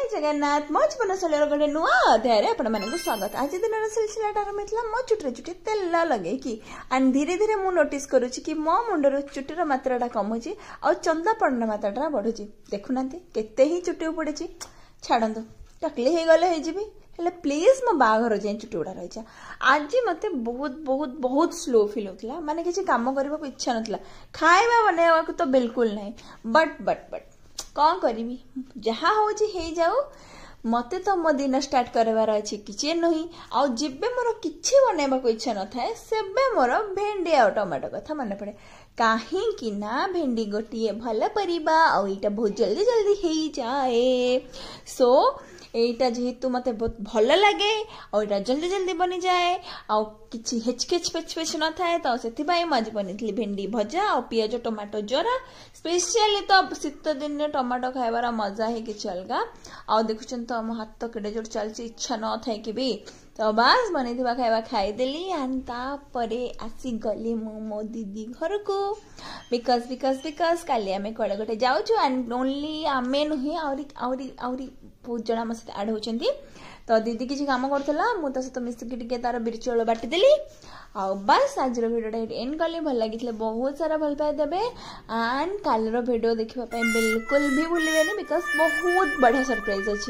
जगन्नाथ मो जीवनशैली गोटे नुआ अध्याय आपको स्वागत। आज दिन सिलसिला आरंभ होता मो चुटी चुटी तेल लगे एंड धीरे धीरे मु नोटिस करुच्ची कि मो मुंडर चुटीर मात्रा कमुची आ चंदा पड़ना मात्रा बढ़ुची। देखुना केते ही चुटी उपड़े छाड़ू टकली हो गले हेले प्लीज मो बाघर जाए चुटी गुड़ा रही। आज मत बहुत बहुत बहुत स्लो फिल होता माने किसी काम करने को इच्छा नाला खाଇବା बनवा तो बिल्कुल नहीं बट बट बट कौन करी जहा हो जाऊ मते तो मो दिन स्टार्ट करवार अच्छी किसी नुही आबे मोर किसी बनवा इच्छा न था सेबे मोर भेंडी आ टमाटो कथा मन पड़े कहीं ना भेंडी गोटे भल परिबा आईटा बहुत जल्दी जल्दी हो जाए। सो एटा जेहेतु मते बहुत भल लगे और जल्दी जल्दी बनी जाए आ किछि हेचकेच पेच न थाए तो से आज बनी भेंडी भजा और पियाज टमाटो जरा स्पेशली तो शीत दिन टमाटो खाइबार मजा ही किसी अलग आ देखुन तो मो हाथ तो केड़े जोर चलती इच्छा न थाए कि भी तो बस बनी खाଇବା खाईदेली एंड तापरे आसी गली मो दीदी घर को बिकज बिकज बिकज काली आम कड़े गोटे जाऊँ एंड ओनली आमे नुहे आहरी बहुत जन आम सहित आड होती तो दीदी किसी काम करूला मुझे सहित मिसिकी तार बिरी चाउल बाटिदेली आ बस आज भिडियो एंड कली भल लगी बहुत सारा भल पाए देवे एंड कालर भिडियो देखा बिल्कुल भी भूलिए बिकज बहुत बढ़िया सरप्राइज अच्छी।